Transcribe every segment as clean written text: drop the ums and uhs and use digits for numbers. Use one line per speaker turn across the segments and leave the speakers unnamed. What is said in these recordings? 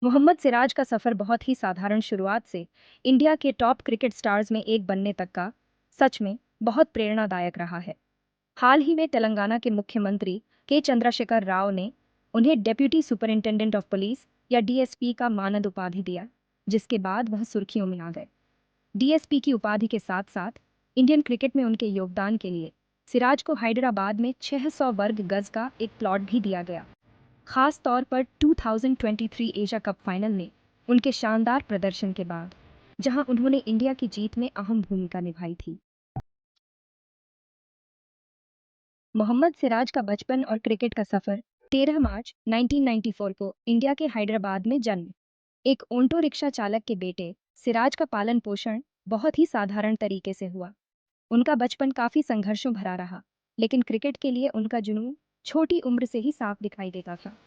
मोहम्मद सिराज का सफर बहुत ही साधारण शुरुआत से इंडिया के टॉप क्रिकेट स्टार्स में एक बनने तक का सच में बहुत प्रेरणादायक रहा है। हाल ही में तेलंगाना के मुख्यमंत्री के चंद्रशेखर राव ने उन्हें डेप्यूटी सुपरिंटेंडेंट ऑफ पुलिस या डीएसपी का मानद उपाधि दिया, जिसके बाद वह सुर्खियों में आ गए। डीएसपी की उपाधि के साथ साथ इंडियन क्रिकेट में उनके योगदान के लिए सिराज को हैदराबाद में 600 वर्ग गज का एक प्लॉट भी दिया गया, खास तौर पर 2023 एशिया कप फाइनल में उनके शानदार प्रदर्शन के बाद, जहां उन्होंने इंडिया की जीत में अहम भूमिका निभाई थी। मोहम्मद सिराज का बचपन और क्रिकेट का सफर 13 मार्च 1994 को इंडिया के हैदराबाद में जन्म। एक ऑटो रिक्शा चालक के बेटे सिराज का पालन पोषण बहुत ही साधारण तरीके से हुआ। उनका बचपन काफी संघर्षों भरा रहा, लेकिन क्रिकेट के लिए उनका जुनून छोटी उम्र से ही साफ दिखाई देता था।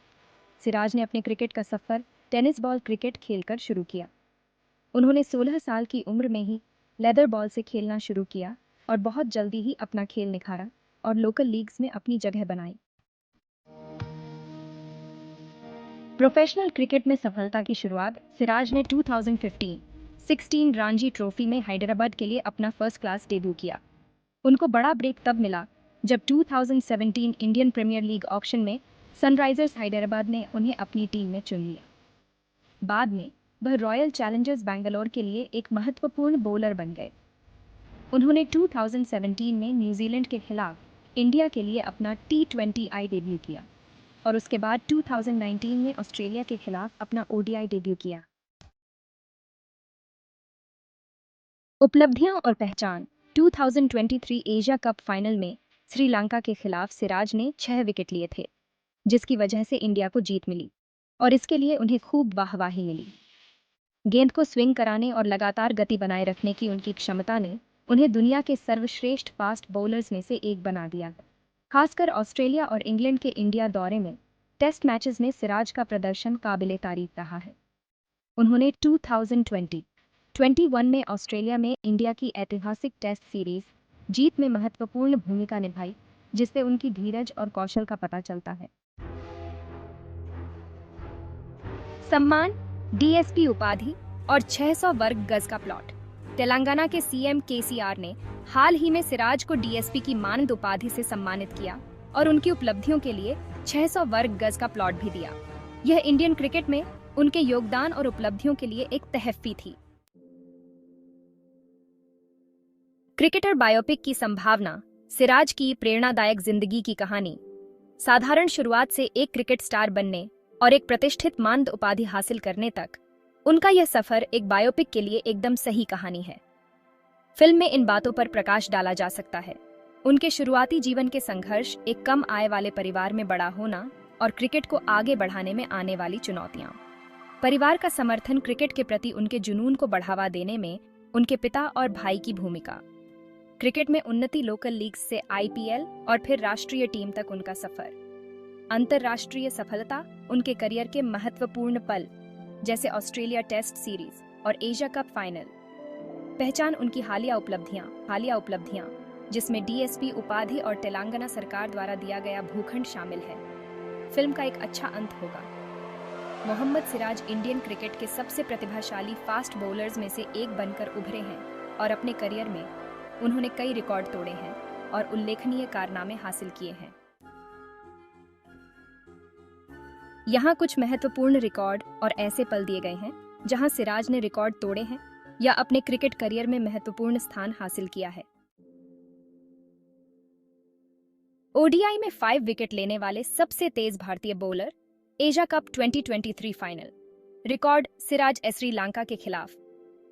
सिराज ने अपने क्रिकेट का सफर टेनिस बॉल क्रिकेट खेलकर शुरू किया। उन्होंने 16 साल की उम्र में ही लेदर बॉल से खेलना शुरू किया और बहुत जल्दी ही अपना खेल निखारा और लोकल लीग्स में अपनी जगह बनाई। प्रोफेशनल क्रिकेट में सफलता की शुरुआत सिराज ने 2015-16 रणजी ट्रॉफी में हैदराबाद के लिए अपना फर्स्ट क्लास डेब्यू किया। उनको बड़ा ब्रेक तब मिला जब 2017 इंडियन प्रीमियर लीग ऑक्शन में सनराइजर्स हैदराबाद ने उन्हें अपनी टीम में चुन लिया। बाद में वह रॉयल चैलेंजर्स बैंगलोर के लिए एक महत्वपूर्ण बॉलर बन गए। उन्होंने 2017 में न्यूजीलैंड के खिलाफ इंडिया के लिए अपना T20I डेब्यू किया और उसके बाद 2019 में ऑस्ट्रेलिया के खिलाफ अपना ODI डेब्यू किया। उपलब्धियां और पहचान। 2023 एशिया कप फाइनल में श्रीलंका के खिलाफ सिराज ने 6 विकेट लिए थे, जिसकी वजह से इंडिया को जीत मिली और इसके लिए उन्हें खूब वाहवाही मिली। गेंद को स्विंग कराने और लगातार गति बनाए रखने की उनकी क्षमता ने उन्हें दुनिया के सर्वश्रेष्ठ फास्ट बॉलर्स में से एक बना दिया। खासकर ऑस्ट्रेलिया और इंग्लैंड के इंडिया दौरे में टेस्ट मैचेस में सिराज का प्रदर्शन काबिले तारीफ रहा है। उन्होंने 2021 में ऑस्ट्रेलिया में इंडिया की ऐतिहासिक टेस्ट सीरीज जीत में महत्वपूर्ण भूमिका निभाई, जिससे उनकी धीरज और कौशल का पता चलता है। सम्मान, डीएसपी उपाधि और 600 वर्ग गज का प्लॉट। तेलंगाना के सीएम केसीआर ने हाल ही में सिराज को डीएसपी की मानद उपाधि से सम्मानित किया और उनकी उपलब्धियों के लिए 600 वर्ग गज का प्लॉट भी दिया। यह इंडियन क्रिकेट में उनके योगदान और उपलब्धियों के लिए एक तहफ़्फ़ी थी। क्रिकेटर बायोपिक की संभावना। सिराज की प्रेरणादायक जिंदगी की कहानी। साधारण शुरुआत से एक क्रिकेट स्टार बनने और एक प्रतिष्ठित मानद उपाधि हासिल करने तक उनका यह सफर एक बायोपिक के लिए एकदम सही कहानी है। फिल्म में इन बातों पर प्रकाश डाला जा सकता है। उनके शुरुआती जीवन के संघर्ष, एक कम आय वाले परिवार में बड़ा होना और क्रिकेट को आगे बढ़ाने में आने वाली चुनौतियां। परिवार का समर्थन, क्रिकेट के प्रति उनके जुनून को बढ़ावा देने में उनके पिता और भाई की भूमिका। क्रिकेट में उन्नति, लोकल लीग से आईपीएल और फिर राष्ट्रीय टीम तक उनका सफर। अंतरराष्ट्रीय सफलता, उनके करियर के महत्वपूर्ण पल जैसे ऑस्ट्रेलिया टेस्ट सीरीज और एशिया कप फाइनल। पहचान, उनकी हालिया उपलब्धियां जिसमें डीएसपी उपाधि और तेलंगाना सरकार द्वारा दिया गया भूखंड शामिल है। फिल्म का एक अच्छा अंत होगा। मोहम्मद सिराज इंडियन क्रिकेट के सबसे प्रतिभाशाली फास्ट बॉलर्स में से एक बनकर उभरे हैं और अपने करियर में उन्होंने कई रिकॉर्ड तोड़े हैं और उल्लेखनीय कारनामे हासिल किए हैं। यहाँ कुछ महत्वपूर्ण रिकॉर्ड और ऐसे पल दिए गए हैं जहां सिराज ने रिकॉर्ड तोड़े हैं या अपने क्रिकेट करियर में महत्वपूर्ण स्थान हासिल किया है। ओडीआई में 5 विकेट लेने वाले सबसे तेज भारतीय bowler. Asia cup 2023 final record, Siraj Sri Lanka के खिलाफ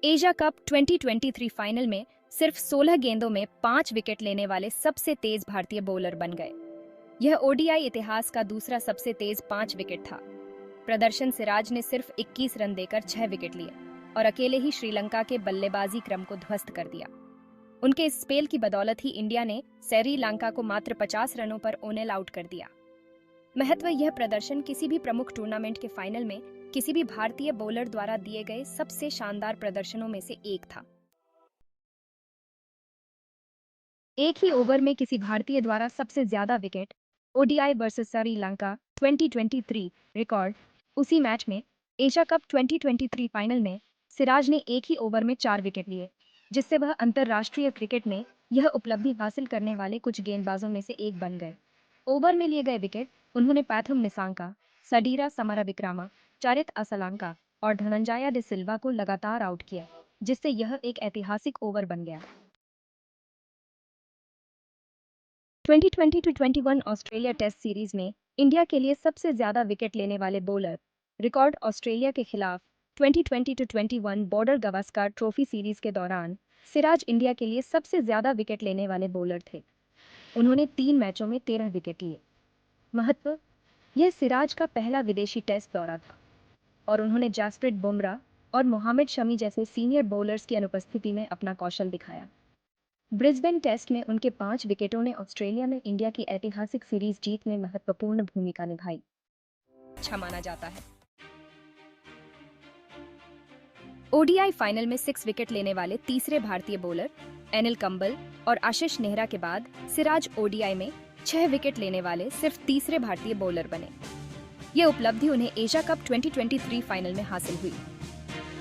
एशिया कप 2023 फाइनल में सिर्फ 16 गेंदों में 5 विकेट लेने वाले सबसे तेज भारतीय बॉलर बन गए। यह ओडीआई इतिहास का दूसरा सबसे तेज 5 विकेट था। प्रदर्शन, सिराज ने सिर्फ 21 रन देकर 6 विकेट लिए और अकेले ही श्रीलंका के बल्लेबाजी क्रम को ध्वस्त कर दिया। उनके इस स्पेल की बदौलत ही इंडिया ने श्रीलंका को मात्र 50 रनों पर ऑल आउट कर दिया। महत्व, यह प्रदर्शन किसी भी प्रमुख टूर्नामेंट के फाइनल में किसी भी भारतीय बॉलर द्वारा दिए गए सबसे शानदार प्रदर्शनों में से एक था। एक ही ओवर में किसी भारतीय द्वारा सबसे ज्यादा wicket. ODI versus Sri Lanka 2023 record. उसी मैच में एशिया कप 2023 फाइनल में सिराज ने एक ही ओवर में 4 विकेट लिए, जिससे वह अंतर्राष्ट्रीय क्रिकेट में यह उपलब्धि हासिल करने वाले कुछ गेंदबाजों में से एक बन गए। ओवर में लिए गए विकेट उन्होंने पैथम निसांका, सडीरा समरविक्रमा, चरित असलांका और धनंजया डे सिल्वा को लगातार आउट किया, जिससे यह एक ऐतिहासिक ओवर बन गया। 2020-21 ऑस्ट्रेलिया टेस्ट सीरीज में इंडिया के लिए सबसे ज्यादा विकेट लेने वाले बॉलर रिकॉर्ड ऑस्ट्रेलिया के खिलाफ 2020-21 बॉर्डर गावस्कर ट्रॉफी सीरीज के दौरान सिराज इंडिया के लिए सबसे ज्यादा विकेट लेने वाले बॉलर थे। उन्होंने 3 मैचों में 13 विकेट लिए। महत्व: यह सिराज का पहला विदेशी टेस्ट दौरा था और उन्होंने जसप्रीत बुमराह और मोहम्मद शमी जैसे सीनियर बॉलर्स की अनुपस्थिति में अपना कौशल दिखाया। ब्रिस्बेन टेस्ट में उनके 5 विकेटों ने ऑस्ट्रेलिया में इंडिया की ऐतिहासिक सीरीज जीत में महत्वपूर्ण भूमिका निभाई। अच्छा माना जाता है। ओडीआई फाइनल में 6 विकेट लेने वाले तीसरे भारतीय बॉलर अनिल कंबल और आशीष नेहरा के बाद सिराज ओडीआई में 6 विकेट लेने वाले सिर्फ तीसरे भारतीय बॉलर बने। ये उपलब्धि उन्हें एशिया कप 2023 फाइनल में हासिल हुई।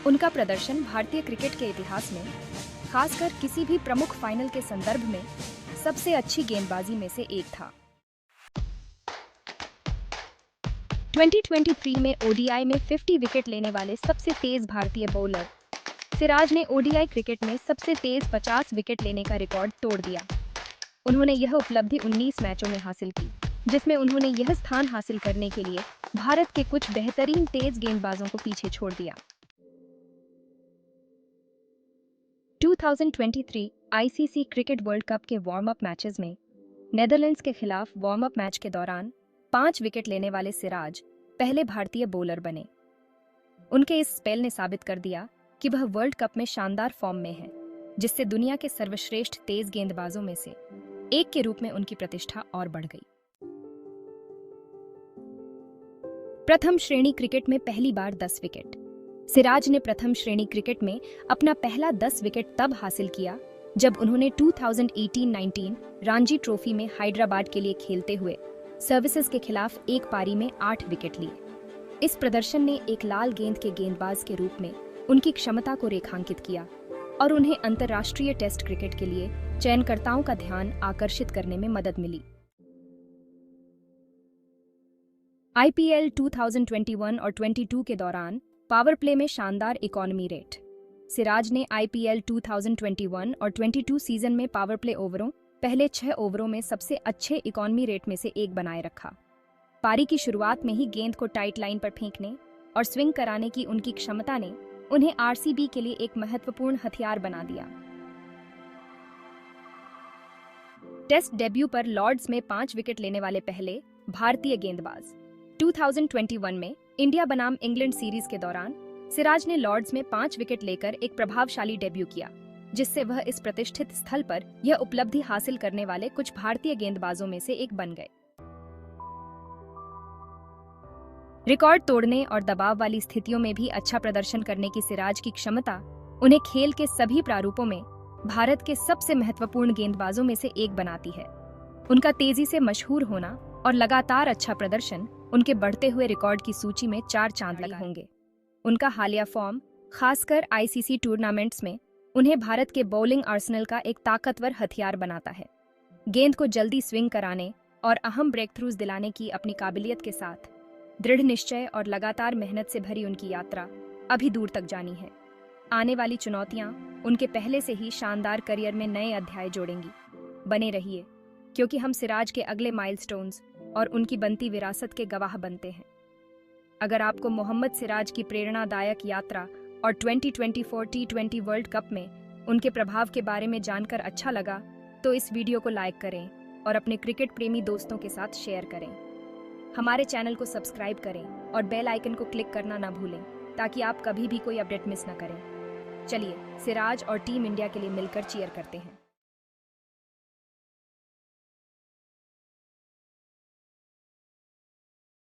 उनका प्रदर्शन भारतीय क्रिकेट के इतिहास में, खासकर किसी भी प्रमुख फाइनल के संदर्भ में, सबसे अच्छी गेंदबाजी में से एक था। 2023 में ओडीआई में 50 विकेट लेने वाले सबसे तेज भारतीय बॉलर सिराज ने ओडीआई क्रिकेट में सबसे तेज 50 विकेट लेने का रिकॉर्ड तोड़ दिया। उन्होंने यह उपलब्धि 19 मैचों में हासिल की, जिसमें उन्होंने यह स्थान हासिल करने के लिए भारत के कुछ बेहतरीन तेज गेंदबाजों को पीछे छोड़ दिया। 2023 आईसीसी क्रिकेट वर्ल्ड कप के वार्म अप मैचेस में नेदरलैंड्स के खिलाफ वार्म अप मैच के दौरान 5 विकेट लेने वाले सिराज पहले भारतीय बॉलर बने। उनके इस स्पेल ने साबित कर दिया कि वह वर्ल्ड कप में शानदार फॉर्म में है, जिससे दुनिया के सर्वश्रेष्ठ तेज गेंदबाजों में से एक के रूप में उनकी प्रतिष्ठा और बढ़ गई। प्रथम श्रेणी क्रिकेट में पहली बार 10 विकेट। सिराज ने प्रथम श्रेणी क्रिकेट में अपना पहला 10 विकेट तब हासिल किया जब उन्होंने 2018-19 रणजी ट्रॉफी में हैदराबाद के लिए खेलते हुए सर्विसेज के खिलाफ एक पारी में 8 विकेट लिए। इस प्रदर्शन ने एक लाल गेंद के गेंदबाज के रूप में उनकी क्षमता को रेखांकित किया और उन्हें अंतर्राष्ट्रीय टेस्ट क्रिकेट के लिए चयनकर्ताओं का ध्यान आकर्षित करने में मदद मिली। आईपीएल 2021 और 22 के दौरान पावर प्ले में शानदार इकोनॉमी रेट। सिराज ने आईपीएल 2021 और 22 सीजन में पावर प्ले ओवरों, पहले 6 ओवरों में सबसे अच्छे इकोनॉमी रेट में से एक बनाए रखा। पारी की शुरुआत में ही गेंद को टाइट लाइन पर फेंकने और स्विंग कराने की उनकी क्षमता ने उन्हें आरसीबी के लिए एक महत्वपूर्ण हथियार बना दिया। टेस्ट डेब्यू पर लॉर्ड्स में 5 विकेट लेने वाले पहले भारतीय गेंदबाज। 2021 में इंडिया बनाम इंग्लैंड सीरीज के दौरान सिराज ने लॉर्ड्स में 5 विकेट लेकर एक प्रभावशाली डेब्यू किया, जिससे वह इस प्रतिष्ठित स्थल पर यह उपलब्धि हासिल करने वाले कुछ भारतीय गेंदबाजों में से एक बन गए। रिकॉर्ड तोड़ने और दबाव वाली स्थितियों में भी अच्छा प्रदर्शन करने की सिराज की क्षमता उन्हें खेल के सभी प्रारूपों में भारत के सबसे महत्वपूर्ण गेंदबाजों में से एक बनाती है। उनका तेजी से मशहूर होना और लगातार अच्छा प्रदर्शन उनके बढ़ते हुए रिकॉर्ड की सूची में 4 चांद लगे होंगे। उनका हालिया फॉर्म, खासकर आईसीसी टूर्नामेंट्स में, उन्हें भारत के बॉलिंग आर्सेनल का एक ताकतवर हथियार बनाता है। गेंद को जल्दी स्विंग कराने और अहम ब्रेक थ्रूज दिलाने की अपनी काबिलियत के साथ दृढ़ निश्चय और लगातार मेहनत से भरी उनकी यात्रा अभी दूर तक जानी है। आने वाली चुनौतियां उनके पहले से ही शानदार करियर में नए अध्याय जोड़ेंगी। बने रहिए, क्योंकि हम सिराज के अगले माइलस्टोन्स और उनकी बनती विरासत के गवाह बनते हैं। अगर आपको मोहम्मद सिराज की प्रेरणादायक यात्रा और 2024 T20 वर्ल्ड कप में उनके प्रभाव के बारे में जानकर अच्छा लगा, तो इस वीडियो को लाइक करें और अपने क्रिकेट प्रेमी दोस्तों के साथ शेयर करें। हमारे चैनल को सब्सक्राइब करें और बेल आइकन को क्लिक करना ना भूलें, ताकि आप कभी भी कोई अपडेट मिस ना करें। चलिए सिराज और टीम इंडिया के लिए मिलकर चीयर करते हैं।